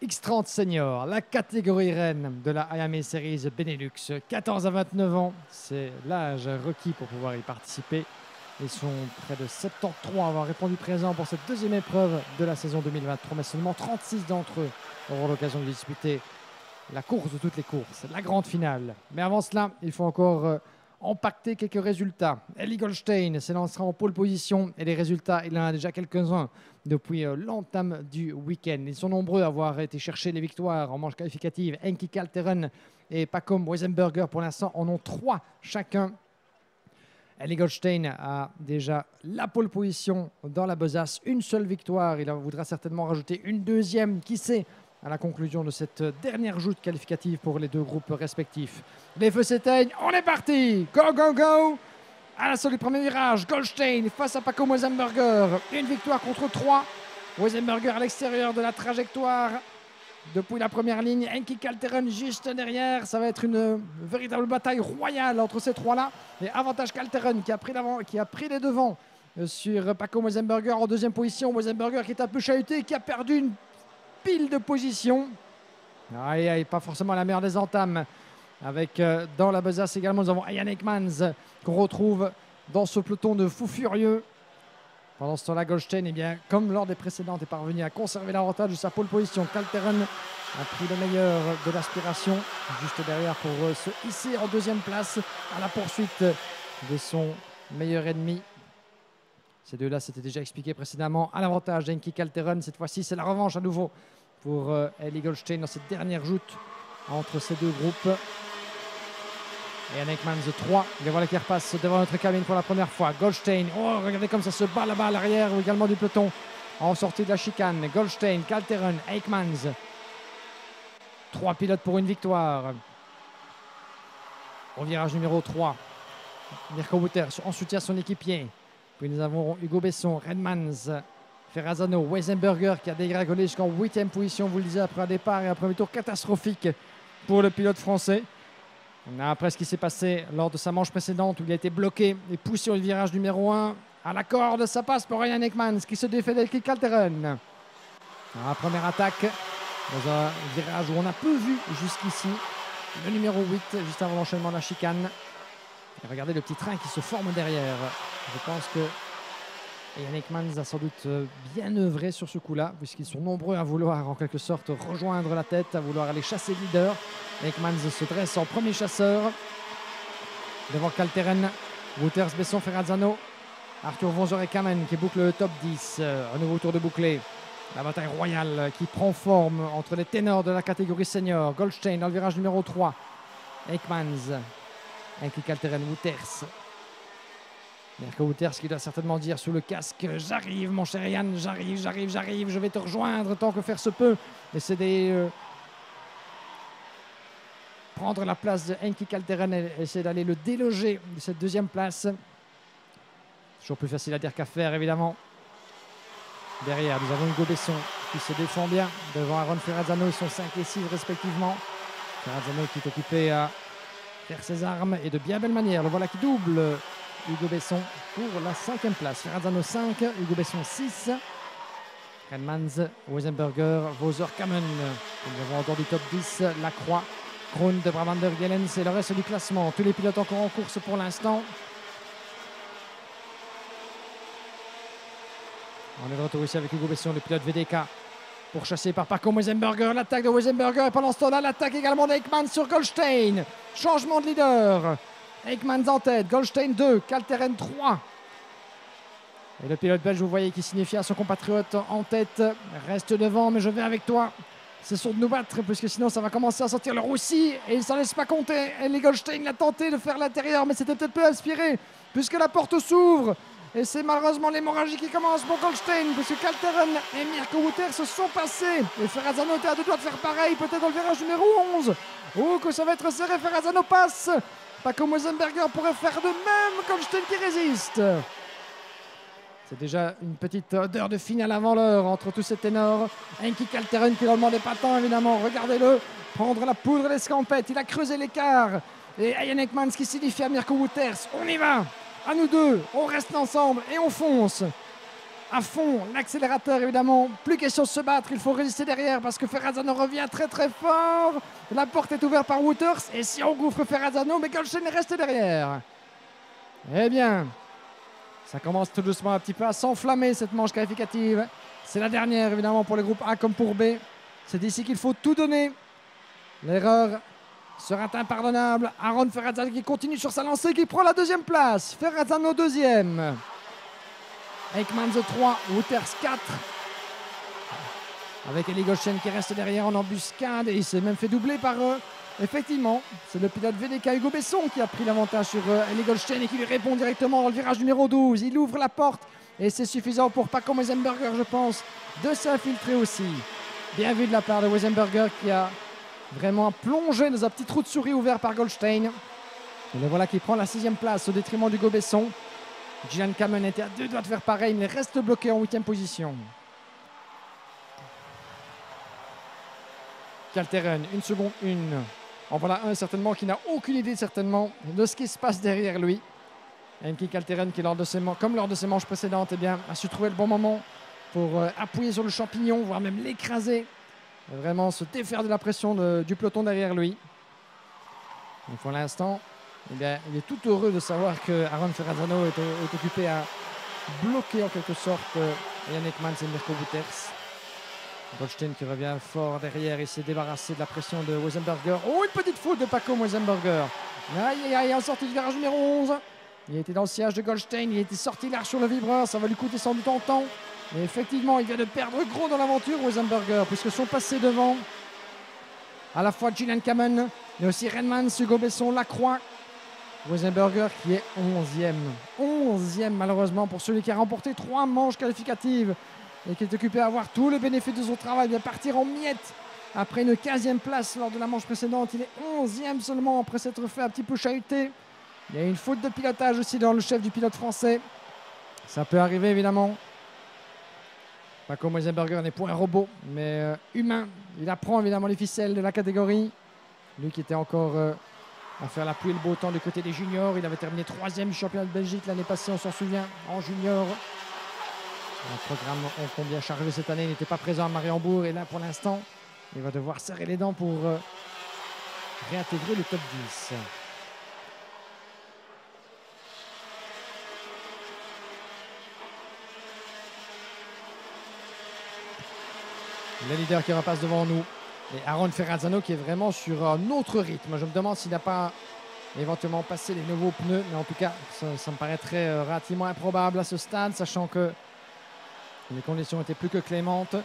X30 Senior, la catégorie reine de la IMA Series Benelux. 14 à 29 ans, c'est l'âge requis pour pouvoir y participer. Ils sont près de 73 à avoir répondu présent pour cette deuxième épreuve de la saison 2023, mais seulement 36 d'entre eux auront l'occasion de disputer la course de toutes les courses, la grande finale. Mais avant cela, il faut encore empaqueter quelques résultats. Ellie Goldstein s'élancera en pole position et les résultats, il en a déjà quelques-uns depuis l'entame du week-end. Ils sont nombreux à avoir été chercher les victoires en manche qualificative. Henki Kalteren et Pacom Weisenberger pour l'instant en ont 3 chacun. Ellie Goldstein a déjà la pole position dans la besace, une seule victoire. Il en voudra certainement rajouter une deuxième, qui sait, à la conclusion de cette dernière joute qualificative pour les deux groupes respectifs. Les feux s'éteignent, on est parti. Go, go, go. À l'assaut du premier virage, Goldstein face à Pacom Weisenberger. Une victoire contre 3. Weisenberger à l'extérieur de la trajectoire depuis la première ligne. Henki Kalteren juste derrière. Ça va être une véritable bataille royale entre ces trois-là. Et avantage Kalteren qui a pris les devants sur Pacom Weisenberger en deuxième position. Weisenberger qui est un peu chahuté, qui a perdu une pile de position. Aïe, aïe, pas forcément la meilleure des entames. Avec dans la besace également, nous avons Ian Ekmans qu'on retrouve dans ce peloton de fous furieux. Pendant ce temps-là, Goldstein, eh bien, comme lors des précédentes, est parvenu à conserver l'avantage de sa pole position. Kalteren a pris le meilleur de l'aspiration juste derrière pour se hisser en deuxième place à la poursuite de son meilleur ennemi. Ces deux-là, c'était déjà expliqué précédemment. À l'avantage d'Henki Kalteren, cette fois-ci, c'est la revanche à nouveau pour Ellie Goldstein dans cette dernière joute entre ces deux groupes. Et Ian Ekmans 3, et voilà qui repasse devant notre cabine pour la première fois. Goldstein, oh regardez comme ça se bat là-bas à l'arrière également du peloton en sortie de la chicane. Goldstein, Kalteren, Ekmans. 3 pilotes pour une victoire. Au virage numéro 3, Mirko Wouters en soutien à son équipier. Puis nous avons Hugo Besson, Redmans, Ferrazano, Weisenberger qui a dégringolé jusqu'en 8e position, vous le disiez, après un départ et un premier tour catastrophique pour le pilote français. Après ce qui s'est passé lors de sa manche précédente où il a été bloqué et poussé au virage numéro 1. À la corde, ça passe pour Ian Ekmans qui se défait d'Henki Kalteren. La première attaque dans un virage où on a peu vu jusqu'ici. Le numéro 8, juste avant l'enchaînement de la chicane. Et regardez le petit train qui se forme derrière. Je pense que Ian Ekmans a sans doute bien œuvré sur ce coup-là, puisqu'ils sont nombreux à vouloir en quelque sorte rejoindre la tête, à vouloir aller chasser le leader. Ekmans se dresse en premier chasseur devant Kalteren, Wouters, Besson, Ferrazano, Arthur Vonzer et Kamen qui boucle le top 10. Un nouveau tour de bouclé. La bataille royale qui prend forme entre les ténors de la catégorie senior. Goldstein dans le virage numéro 3. Ekmans, Henki Kalteren, Wouters. Mirko Wouters qui doit certainement dire sous le casque: j'arrive mon cher Yann, j'arrive, je vais te rejoindre tant que faire se peut. Et c'est prendre la place de Henki Kalteren et essayer d'aller le déloger de cette deuxième place. Toujours plus facile à dire qu'à faire évidemment. Derrière nous avons Hugo Besson qui se défend bien devant Aaron Ferrazano, ils sont 5 et 6 respectivement. Ferrazano qui est occupé à faire ses armes et de bien belle manière. Le voilà qui double Hugo Besson pour la 5e place. Ferrazano 5, Hugo Besson 6. Redmans, Weisenberger, Vonzer, Kamen. Nous avons encore du top 10, Lacroix, Kroon, de Brabander, Gellens et le reste du classement. Tous les pilotes encore en course pour l'instant. On est de retour ici avec Hugo Besson, le pilote VDK, pourchassé par Pacom Weisenberger. L'attaque de Weisenberger et pendant ce temps-là, l'attaque également d'Ekmans sur Goldstein. Changement de leader. Ekmans en tête, Goldstein 2, Kalteren 3. Et le pilote belge, vous voyez, qui signifie à son compatriote en tête: reste devant, mais je vais avec toi. C'est sûr de nous battre, puisque sinon ça va commencer à sortir le roussi. Et il ne s'en laisse pas compter. Ellie Goldstein a tenté de faire l'intérieur, mais c'était peut-être peu inspiré, puisque la porte s'ouvre. Et c'est malheureusement l'hémorragie qui commence pour Goldstein, puisque Kalteren et Mirko Wouters se sont passés. Et Ferrazano était à deux doigts de faire pareil, peut-être dans le virage numéro 11. Oh, que ça va être serré, Ferrazano passe. Pacom Weisenberger pourrait faire de même, Goldstein qui résiste. C'est déjà une petite odeur de finale avant l'heure entre tous ces ténors. Henki Kalteren qui leur demandait pas tant évidemment, regardez-le, prendre la poudre et l'escampette, il a creusé l'écart. Et Ian Ekmans qui signifie à Mirko Wouters: on y va, à nous deux, on reste ensemble et on fonce. à fond l'accélérateur évidemment. Plus question de se battre, il faut résister derrière parce que Ferrazzano revient très très fort. La porte est ouverte par Wouters et si on gouffre Ferrazzano, mais Goldstein est resté derrière. Eh bien, ça commence tout doucement un petit peu à s'enflammer cette manche qualificative. C'est la dernière évidemment pour le groupe A comme pour B. C'est ici qu'il faut tout donner. L'erreur sera impardonnable. Aron Ferrazzano qui continue sur sa lancée, qui prend la deuxième place. Ferrazzano deuxième. Ekmans 3, Wouters 4. Avec Eli Goldstein qui reste derrière en embuscade et il s'est même fait doubler par eux. Effectivement, c'est le pilote VDK Hugo Besson qui a pris l'avantage sur Eli Goldstein et qui lui répond directement dans le virage numéro 12. Il ouvre la porte et c'est suffisant pour Paco Weissenberger, je pense, de s'infiltrer aussi. Bien vu de la part de Weissenberger qui a vraiment plongé dans un petit trou de souris ouvert par Goldstein. Et le voilà qui prend la 6e place au détriment d'Hugo Besson. Gillian Kamen était à 2 doigts de faire pareil, mais reste bloqué en 8e position. Kalteren, 1 seconde 1. En voilà un certainement qui n'a aucune idée certainement de ce qui se passe derrière lui. Henki Kalteren qui, comme lors de ses manches précédentes, eh bien, a su trouver le bon moment pour appuyer sur le champignon, voire même l'écraser. Vraiment se défaire de la pression du peloton derrière lui. Et pour l'instant, eh bien, il est tout heureux de savoir que Aron Ferrazzano est occupé à bloquer en quelque sorte Yannick Ekmans et Mirko Wouters. Goldstein qui revient fort derrière, il s'est débarrassé de la pression de Weissenberger. Oh, une petite faute de Paco Weissenberger. Aïe, aïe, aïe, en sortie du virage numéro 11. Il était dans le sillage de Goldstein, il était sorti large sur le vibreur, ça va lui coûter sans doute en temps. Mais effectivement, il vient de perdre gros dans l'aventure, Weissenberger, puisque sont passés devant à la fois Gillian Kamen, mais aussi Renmans, Hugo Besson, Lacroix. Weissenberger qui est 11e. 11e malheureusement pour celui qui a remporté 3 manches qualificatives et qui est occupé à avoir tout le bénéfice de son travail, de partir en miettes après une 15e place lors de la manche précédente. Il est 11e seulement après s'être fait un petit peu chahuter. Il y a une faute de pilotage aussi dans le chef du pilote français. Ça peut arriver évidemment. Paco Weissenberger n'est pas un robot, mais humain. Il apprend évidemment les ficelles de la catégorie. Lui qui était encore à faire la pluie et le beau temps du côté des juniors. Il avait terminé 3e championnat de Belgique l'année passée, on s'en souvient, en junior. Un programme combien chargé cette année, il n'était pas présent à Mariembourg. Et là, pour l'instant, il va devoir serrer les dents pour réintégrer le top 10. Le leader qui repasse devant nous. Et Aron Ferrazzano qui est vraiment sur un autre rythme. Je me demande s'il n'a pas éventuellement passé les nouveaux pneus. Mais en tout cas, ça me paraîtrait relativement improbable à ce stade, sachant que les conditions étaient plus que clémentes.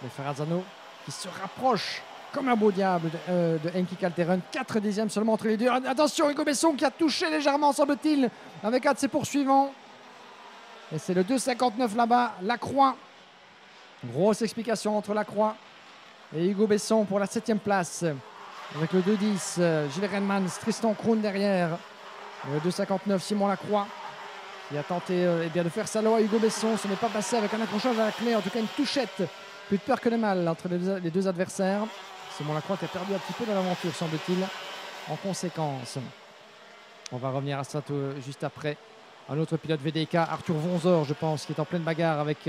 Mais Ferrazzano qui se rapproche comme un beau diable de Henki Kalteren. 4 dixièmes seulement entre les deux. Attention, Hugo Besson qui a touché légèrement, semble-t-il, avec un de ses poursuivants. Et c'est le 2,59 là-bas. Lacroix. Grosse explication entre Lacroix et Hugo Besson pour la 7e place. Avec le 2,10, Gilles Renmans, Tristan Kroon derrière. Le 2,59, Simon Lacroix qui a tenté de faire sa loi à Hugo Besson. Ce n'est pas passé avec un accrochage à la clé, en tout cas une touchette. Plus de peur que de mal entre les deux adversaires. Simon Lacroix qui a perdu un petit peu dans l'aventure, semble-t-il, en conséquence. On va revenir à ça juste après. Un autre pilote VDK, Arthur Vonzor, je pense, qui est en pleine bagarre avec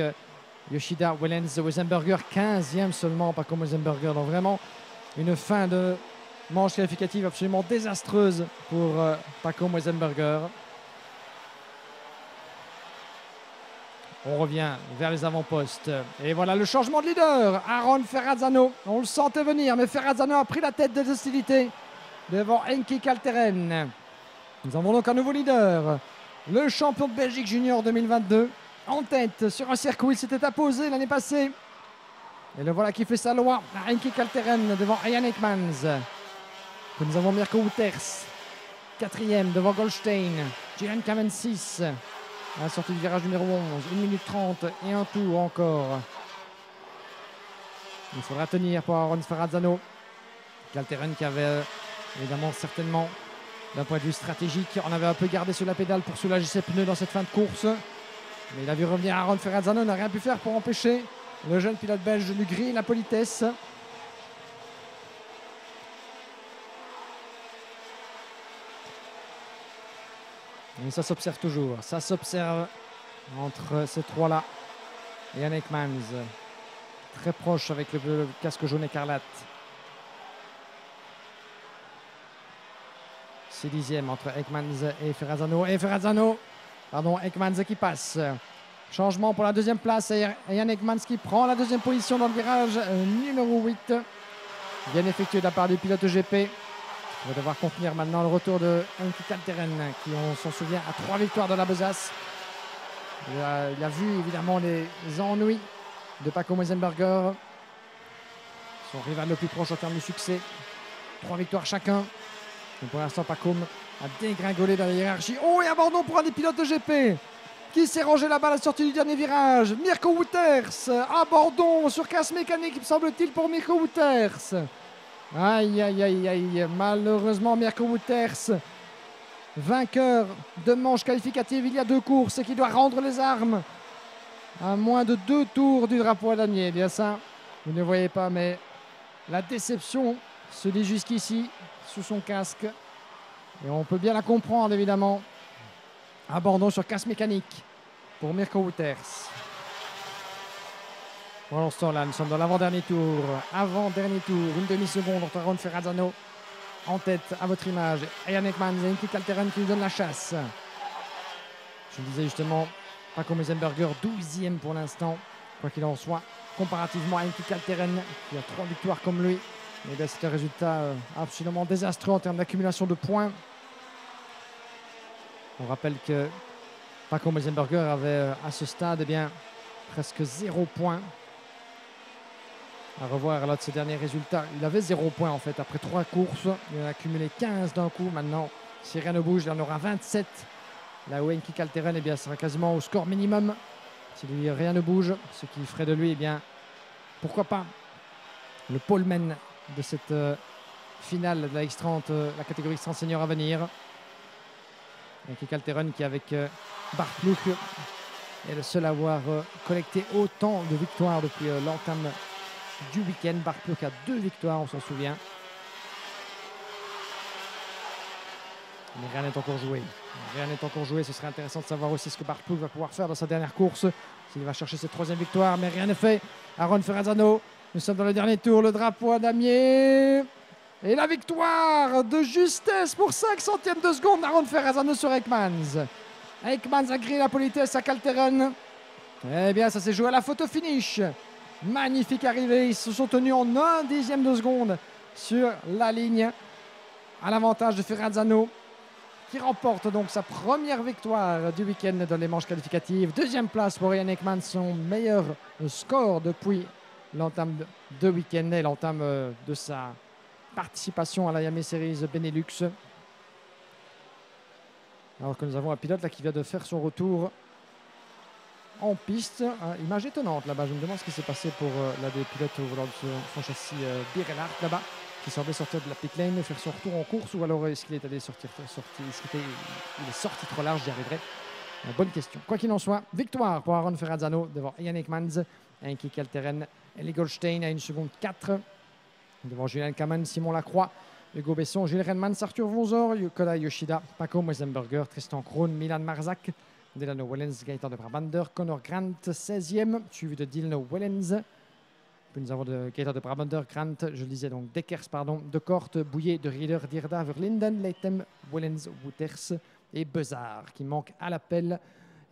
Yoshida Wellens Weissenberger, 15e seulement, pas comme Weissenberger. Donc vraiment une fin de manche qualificative absolument désastreuse pour Paco Weissenberger. On revient vers les avant-postes. Et voilà le changement de leader. Aron Ferrazzano, on le sentait venir, mais Ferrazzano a pris la tête des hostilités devant Henki Kalteren. Nous avons donc un nouveau leader, le champion de Belgique junior 2022. En tête sur un circuit, il s'était imposé l'année passée. Et le voilà qui fait sa loi à Henki Kalteren devant Yann Ekmans. Nous avons Mirko Wouters, 4e devant Goldstein. Gillian Kamen 6. À la sortie du virage numéro 11, 1 minute 30 et un tour encore. Il faudra tenir pour Aron Ferrazzano. Kalteren qui avait évidemment certainement, d'un point de vue stratégique, on avait un peu gardé sur la pédale pour soulager ses pneus dans cette fin de course. Mais il a vu revenir Aron Ferrazzano, n'a rien pu faire pour empêcher le jeune pilote belge de lui griller la politesse. Mais ça s'observe toujours, ça s'observe entre ces trois-là. Et Yann Ekmans, très proche avec le casque jaune écarlate. 6/10 entre Ekmans et Ferrazzano. Et Ferrazzano, pardon, Ekmans qui passe. Changement pour la deuxième place. Et Yann Ekmans qui prend la deuxième position dans le virage numéro 8. Bien effectué de la part du pilote GP. On va devoir contenir maintenant le retour de Heikki Kalteren qui, on s'en souvient, a 3 victoires dans la besace. Il a vu évidemment les ennuis de Paco Meisenberger, son rival le plus proche en termes de succès. 3 victoires chacun. Et pour l'instant, Paco a dégringolé dans la hiérarchie. Oh, et abandon pour un des pilotes de GP qui s'est rangé là-bas à la sortie du dernier virage. Mirko Wouters, abandon sur casse mécanique, me semble-t-il, pour Mirko Wouters. Aïe, aïe, aïe, aïe. Malheureusement, Mirko Wouters, vainqueur de manche qualificative il y a 2 courses et qui doit rendre les armes à moins de 2 tours du drapeau à damier. Eh bien ça, vous ne voyez pas, mais la déception se lit jusqu'ici sous son casque. Et on peut bien la comprendre, évidemment. Abandon sur casse mécanique pour Mirko Wouters. Pour l'instant, là, nous sommes dans l'avant-dernier tour. Avant-dernier tour, une demi-seconde entre Aron Ferrazzano en tête à votre image. Et Yann Ekmans et Heikki Kalteren qui nous donnent la chasse. Je le disais justement, Paco Meisenberger, 12e pour l'instant. Quoi qu'il en soit, comparativement à Heikki Kalteren, qui a 3 victoires comme lui, c'est un résultat absolument désastreux en termes d'accumulation de points. On rappelle que Paco Meisenberger avait à ce stade eh bien, presque 0 points. À revoir là de ses derniers résultats, il avait 0 points en fait après 3 courses. Il a accumulé 15 d'un coup. Maintenant, si rien ne bouge, il en aura 27. Là où Heikki Kalteren eh bien, sera quasiment au score minimum. Si lui, rien ne bouge, ce qui ferait de lui, eh bien, pourquoi pas, le poleman de cette finale de la X30, la catégorie X30 senior à venir. Heikki Kalteren qui avec Bart Ploeg est le seul à avoir collecté autant de victoires depuis l'entame du week-end. Bart Ploeg a 2 victoires, on s'en souvient. Mais rien n'est encore joué. Rien n'est encore joué. Ce serait intéressant de savoir aussi ce que Bart Ploeg va pouvoir faire dans sa dernière course. S'il va chercher cette 3e victoire, mais rien n'est fait. Aron Ferrazzano, nous sommes dans le dernier tour. Le drapeau à damier. Et la victoire de justesse pour 5 centièmes de seconde d'Aron Ferrazzano sur Ekmans. Ekmans a grillé la politesse à Kalteren. Eh bien, ça s'est joué à la photo finish. Magnifique arrivée. Ils se sont tenus en 1/10 de seconde sur la ligne. À l'avantage de Ferrazzano, qui remporte donc sa première victoire du week-end dans les manches qualificatives. 2e place pour Yann Ekmans, son meilleur score depuis l'entame de week-end et l'entame de sa participation à la Yamaha Series Benelux. Alors que nous avons un pilote là, qui vient de faire son retour en piste. Image étonnante là-bas. Je me demande ce qui s'est passé pour l'un des pilotes au volant de son châssis Birelart là-bas, qui semblait sortir de la pit lane, faire son retour en course, ou alors est-ce qu'il est allé sortir, il est sorti trop large, j'y arriverai. Bonne question. Quoi qu'il en soit, victoire pour Aron Ferrazzano devant Yann Ekmans, Heikki Kalteren, Eli Goldstein à 1 seconde 4. Devant Julien Kaman, Simon Lacroix, Hugo Besson, Gilles Renmans, Arthur Vonzor, Koda Yoshida, Paco Meisenberger, Tristan Krohn, Milan Marzak, Delano Wellens, Gaëtan de Brabander, Connor Grant, 16e, suivi de Dylan Wellens. Puis nous avons de Gaëtan de Brabander, Grant, je le disais donc, Deckers, pardon, De Kort, Bouillet, De Rieder, Dierda, Verlinden, Leitem, Wellens, Wouters et Bezard qui manque à l'appel.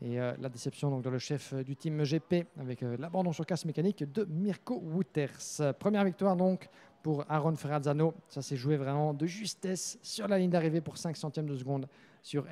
Et la déception donc, dans le chef du team GP avec l'abandon sur casse mécanique de Mirko Wouters. Première victoire donc pour Aron Ferrazzano. Ça s'est joué vraiment de justesse sur la ligne d'arrivée pour 5 centièmes de seconde sur